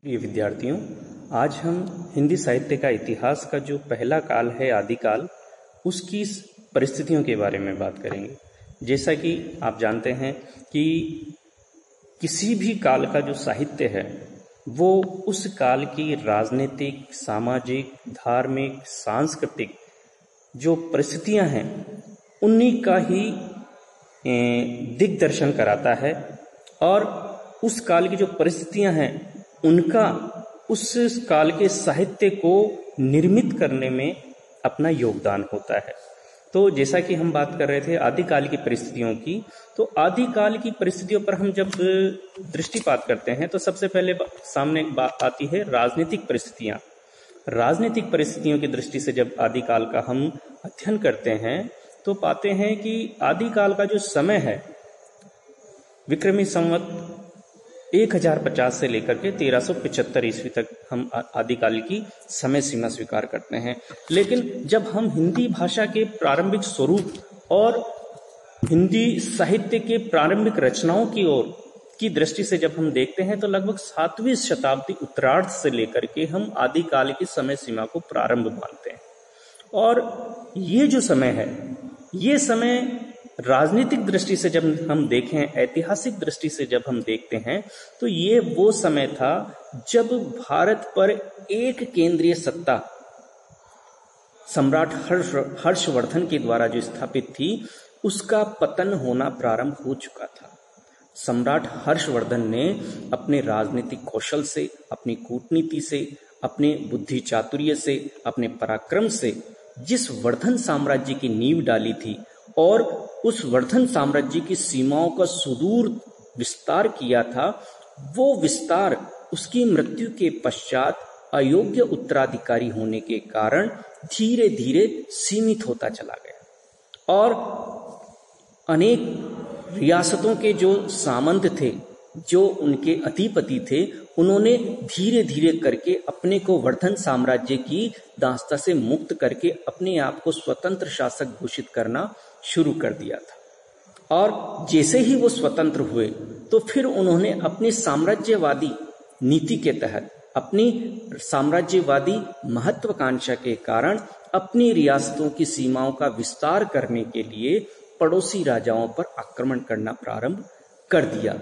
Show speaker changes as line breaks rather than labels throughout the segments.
प्रिय विद्यार्थियों, आज हम हिंदी साहित्य का इतिहास का जो पहला काल है आदिकाल, उसकी परिस्थितियों के बारे में बात करेंगे। जैसा कि आप जानते हैं कि किसी भी काल का जो साहित्य है वो उस काल की राजनीतिक, सामाजिक, धार्मिक, सांस्कृतिक जो परिस्थितियां हैं उन्हीं का ही दिग्दर्शन कराता है और उस काल की जो परिस्थितियां हैं उनका उस काल के साहित्य को निर्मित करने में अपना योगदान होता है। तो जैसा कि हम बात कर रहे थे आदिकाल की परिस्थितियों की, तो आदिकाल की परिस्थितियों पर हम जब दृष्टिपात करते हैं तो सबसे पहले सामने बात आती है राजनीतिक परिस्थितियां। राजनीतिक परिस्थितियों की दृष्टि से जब आदिकाल का हम अध्ययन करते हैं तो पाते हैं कि आदिकाल का जो समय है विक्रमी संवत 1050 से लेकर के 1375 ईस्वी तक हम आदिकाल की समय सीमा स्वीकार करते हैं। लेकिन जब हम हिंदी भाषा के प्रारंभिक स्वरूप और हिंदी साहित्य के प्रारंभिक रचनाओं की ओर की दृष्टि से जब हम देखते हैं तो लगभग 7वीं शताब्दी उत्तरार्ध से लेकर के हम आदिकाल की समय सीमा को प्रारंभ मानते हैं। और ये जो समय है, ये समय राजनीतिक दृष्टि से जब हम देखें, ऐतिहासिक दृष्टि से जब हम देखते हैं तो ये वो समय था जब भारत पर एक केंद्रीय सत्ता सम्राट हर्षवर्धन के द्वारा जो स्थापित थी उसका पतन होना प्रारंभ हो चुका था। सम्राट हर्षवर्धन ने अपने राजनीतिक कौशल से, अपनी कूटनीति से, अपने बुद्धि चातुर्य से, अपने पराक्रम से जिस वर्धन साम्राज्य की नींव डाली थी और उस वर्धन साम्राज्य की सीमाओं का सुदूर विस्तार किया था, वो विस्तार उसकी मृत्यु के पश्चात अयोग्य उत्तराधिकारी होने के कारण धीरे धीरे सीमित होता चला गया और अनेक रियासतों के जो सामंत थे, जो उनके अधिपति थे, उन्होंने धीरे धीरे करके अपने को वर्धन साम्राज्य की दास्ता से मुक्त करके अपने आप को स्वतंत्र शासक घोषित करना शुरू कर दिया था। और जैसे ही वो स्वतंत्र हुए तो फिर उन्होंने अपनी साम्राज्यवादी नीति के तहत, अपनी साम्राज्यवादी महत्वाकांक्षा के कारण अपनी रियासतों की सीमाओं का विस्तार करने के लिए पड़ोसी राजाओं पर आक्रमण करना प्रारंभ कर दिया।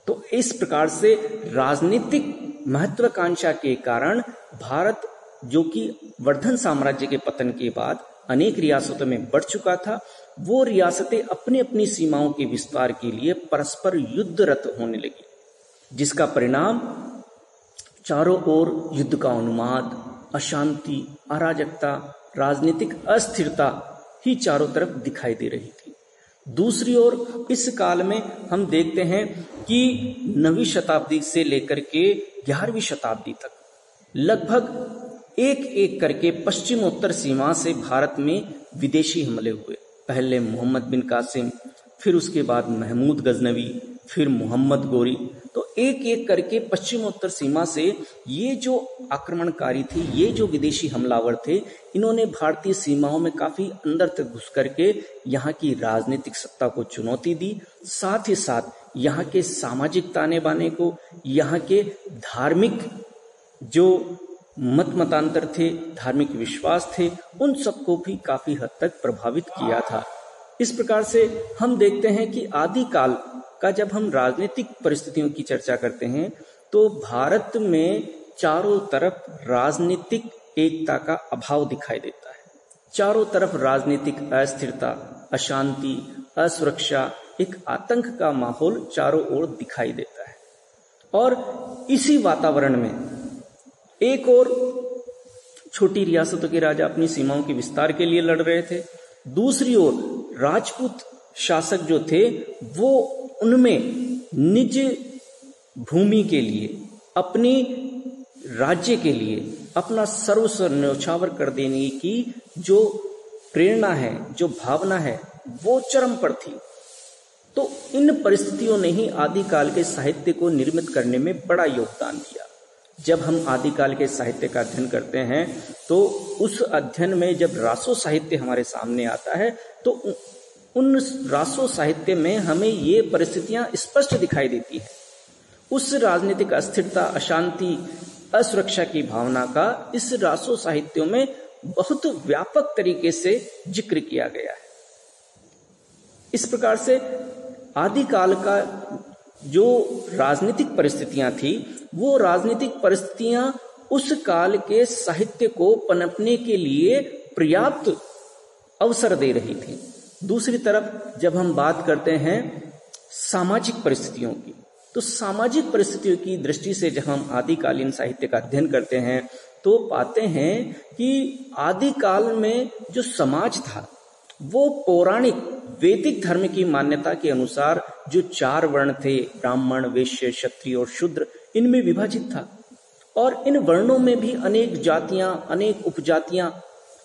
तो इस प्रकार से राजनीतिक महत्वाकांक्षा के कारण भारत, जो कि वर्धन साम्राज्य के पतन के बाद अनेक रियासतों में बढ़ चुका था, वो रियासतें अपनी अपनी सीमाओं के विस्तार के लिए परस्पर युद्धरत होने लगी, जिसका परिणाम चारों ओर युद्ध का उन्माद, अशांति, अराजकता, राजनीतिक अस्थिरता ही चारों तरफ दिखाई दे रही थी। दूसरी ओर इस काल में हम देखते हैं कि 9वीं शताब्दी से लेकर के 11वीं शताब्दी तक लगभग एक एक करके पश्चिमोत्तर सीमा से भारत में विदेशी हमले हुए। पहले मोहम्मद बिन कासिम, फिर उसके बाद महमूद गजनवी, फिर मोहम्मद गोरी। तो एक एक करके पश्चिमोत्तर सीमा से ये जो आक्रमणकारी थे, ये जो विदेशी हमलावर थे, इन्होंने भारतीय सीमाओं में काफी अंदर तक घुस करके यहाँ की राजनीतिक सत्ता को चुनौती दी। साथ ही साथ यहाँ के सामाजिक ताने बाने को, यहाँ के धार्मिक जो मतांतर थे, धार्मिक विश्वास थे, उन सबको भी काफी हद तक प्रभावित किया था। इस प्रकार से हम देखते हैं कि आदिकाल का जब हम राजनीतिक परिस्थितियों की चर्चा करते हैं तो भारत में चारों तरफ राजनीतिक एकता का अभाव दिखाई देता है। चारों तरफ राजनीतिक अस्थिरता, अशांति, असुरक्षा, एक आतंक का माहौल चारों ओर दिखाई देता है। और इसी वातावरण में एक और छोटी रियासतों के राजा अपनी सीमाओं के विस्तार के लिए लड़ रहे थे, दूसरी ओर राजपूत शासक जो थे वो उनमें निज भूमि के लिए, अपनी राज्य के लिए अपना सर्वस्व न्यौछावर कर देने की जो प्रेरणा है, जो भावना है, वो चरम पर थी। तो इन परिस्थितियों ने ही आदिकाल के साहित्य को निर्मित करने में बड़ा योगदान दिया। जब हम आदिकाल के साहित्य का अध्ययन करते हैं तो उस अध्ययन में जब रासो साहित्य हमारे सामने आता है तो उन रासो साहित्य में हमें ये परिस्थितियां स्पष्ट दिखाई देती है। उस राजनीतिक अस्थिरता, अशांति, असुरक्षा की भावना का इस रासो साहित्यों में बहुत व्यापक तरीके से जिक्र किया गया है। इस प्रकार से आदिकाल का जो राजनीतिक परिस्थितियां थी, वो राजनीतिक परिस्थितियां उस काल के साहित्य को पनपने के लिए पर्याप्त अवसर दे रही थी। दूसरी तरफ जब हम बात करते हैं सामाजिक परिस्थितियों की, तो सामाजिक परिस्थितियों की दृष्टि से जब हम आदिकालीन साहित्य का अध्ययन करते हैं तो पाते हैं कि आदिकाल में जो समाज था वो पौराणिक वैदिक धर्म की मान्यता के अनुसार जो 4 वर्ण थे, ब्राह्मण, वैश्य, क्षत्रिय और शूद्र, इनमें विभाजित था। और इन वर्णों में भी अनेक जातियां, अनेक उपजातियां,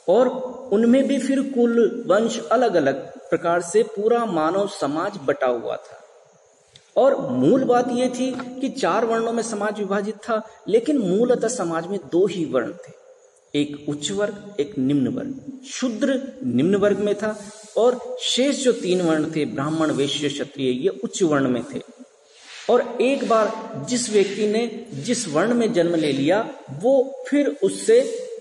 और उनमें भी फिर कुल, वंश, अलग अलग प्रकार से पूरा मानव समाज बटा हुआ था। और मूल बात यह थी कि 4 वर्णों में समाज विभाजित था, लेकिन मूलतः समाज में 2 ही वर्ण थे, एक उच्च वर्ग, एक निम्न वर्ग। शूद्र निम्न वर्ग में था और शेष जो 3 वर्ण थे, ब्राह्मण, वैश्य, क्षत्रिय, ये उच्च वर्ण में थे। और एक बार जिस व्यक्ति ने जिस वर्ण में जन्म ले लिया, वो फिर उससे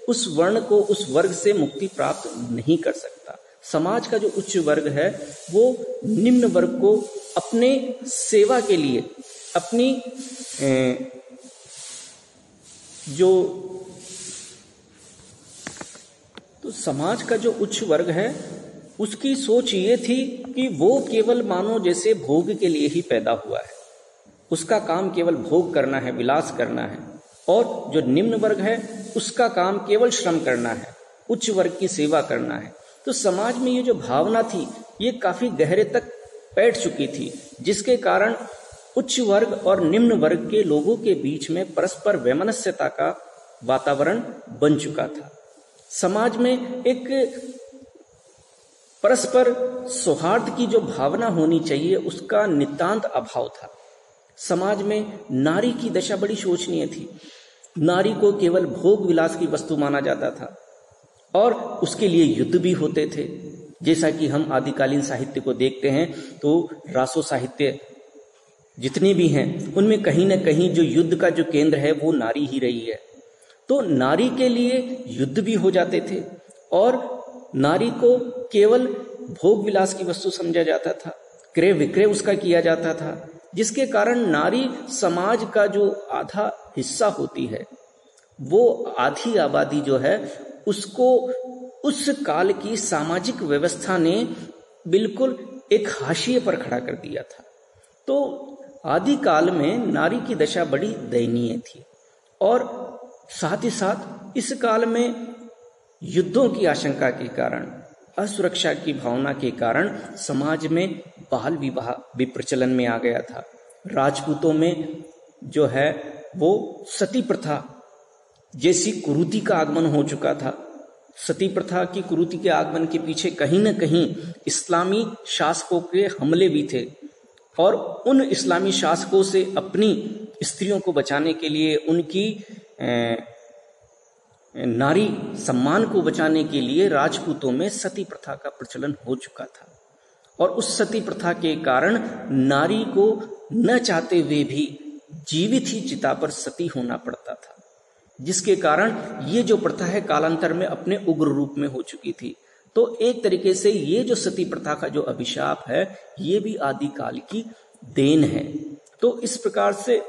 उस वर्ण को, उस वर्ग से मुक्ति प्राप्त नहीं कर सकता। समाज का जो उच्च वर्ग है वो निम्न वर्ग को अपने सेवा के लिए, अपनी तो समाज का जो उच्च वर्ग है उसकी सोच ये थी कि वो केवल मानो जैसे भोग के लिए ही पैदा हुआ है, उसका काम केवल भोग करना है, विलास करना है। और जो निम्न वर्ग है उसका काम केवल श्रम करना है, उच्च वर्ग की सेवा करना है। तो समाज में ये जो भावना थी ये काफी गहरे तक बैठ चुकी थी, जिसके कारण उच्च वर्ग और निम्न वर्ग के लोगों के बीच में परस्पर वैमनस्यता का वातावरण बन चुका था। समाज में एक परस्पर सौहार्द की जो भावना होनी चाहिए उसका नितांत अभाव था। समाज में नारी की दशा बड़ी शोचनीय थी। नारी को केवल भोग विलास की वस्तु माना जाता था और उसके लिए युद्ध भी होते थे। जैसा कि हम आदिकालीन साहित्य को देखते हैं तो रासो साहित्य जितने भी हैं उनमें कहीं ना कहीं जो युद्ध का जो केंद्र है वो नारी ही रही है। तो नारी के लिए युद्ध भी हो जाते थे और नारी को केवल भोग विलास की वस्तु समझा जाता था, क्रय विक्रय उसका किया जाता था, जिसके कारण नारी समाज का जो आधा हिस्सा होती है, वो आधी आबादी जो है उसको उस काल की सामाजिक व्यवस्था ने बिल्कुल एक हाशिए पर खड़ा कर दिया था। तो आदिकाल में नारी की दशा बड़ी दयनीय थी और साथ ही साथ इस काल में युद्धों की आशंका के कारण, असुरक्षा की भावना के कारण समाज में बाल विवाह भी प्रचलन में आ गया था। राजपूतों में जो है वो सती प्रथा जैसी कुरीति का आगमन हो चुका था। सती प्रथा की कुरीति के आगमन के पीछे कहीं न कहीं इस्लामी शासकों के हमले भी थे और उन इस्लामी शासकों से अपनी स्त्रियों को बचाने के लिए, उनकी नारी सम्मान को बचाने के लिए राजपूतों में सती प्रथा का प्रचलन हो चुका था। और उस सती प्रथा के कारण नारी को न चाहते हुए भी जीवित ही चिता पर सती होना पड़ता था, जिसके कारण ये जो प्रथा है कालांतर में अपने उग्र रूप में हो चुकी थी। तो एक तरीके से ये जो सती प्रथा का जो अभिशाप है ये भी आदिकाल की देन है। तो इस प्रकार से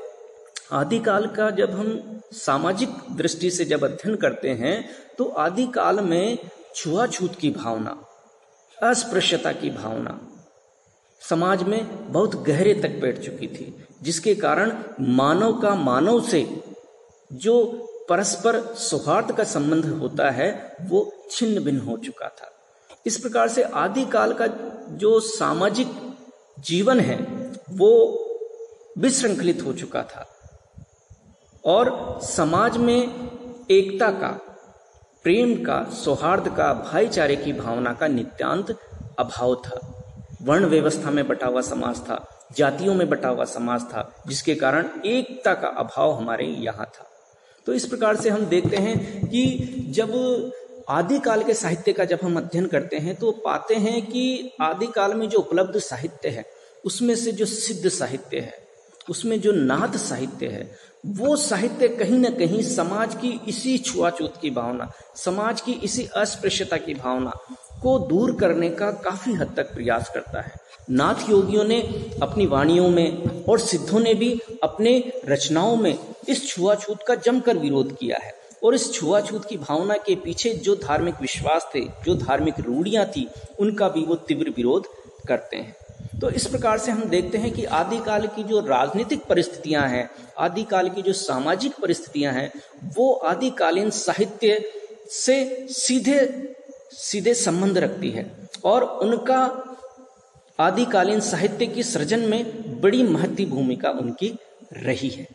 आदिकाल का जब हम सामाजिक दृष्टि से जब अध्ययन करते हैं तो आदिकाल में छुआछूत की भावना, अस्पृश्यता की भावना समाज में बहुत गहरे तक बैठ चुकी थी, जिसके कारण मानव का मानव से जो परस्पर सौहार्द का संबंध होता है वो छिन्न भिन्न हो चुका था। इस प्रकार से आदिकाल का जो सामाजिक जीवन है वो विशृंखलित हो चुका था और समाज में एकता का, प्रेम का, सौहार्द का, भाईचारे की भावना का नित्यांत अभाव था। वर्ण व्यवस्था में बटा हुआ समाज था, जातियों में बटा हुआ समाज था, जिसके कारण एकता का अभाव हमारे यहाँ था। तो इस प्रकार से हम देखते हैं कि जब आदिकाल के साहित्य का जब हम अध्ययन करते हैं तो पाते हैं कि आदिकाल में जो उपलब्ध साहित्य है उसमें से जो सिद्ध साहित्य है, उसमें जो नाथ साहित्य है, वो साहित्य कहीं ना कहीं समाज की इसी छुआछूत की भावना, समाज की इसी अस्पृश्यता की भावना को दूर करने का काफी हद तक प्रयास करता है। नाथ योगियों ने अपनी वाणियों में और सिद्धों ने भी अपने रचनाओं में इस छुआछूत का जमकर विरोध किया है, और इस छुआछूत की भावना के पीछे जो धार्मिक विश्वास थे, जो धार्मिक रूढ़ियां थी, उनका भी वो तीव्र विरोध करते हैं। तो इस प्रकार से हम देखते हैं कि आदिकाल की जो राजनीतिक परिस्थितियां हैं, आदिकाल की जो सामाजिक परिस्थितियां हैं, वो आदिकालीन साहित्य से सीधे सीधे संबंध रखती है, और उनका आदिकालीन साहित्य की सृजन में बड़ी महत्वपूर्ण भूमिका उनकी रही है।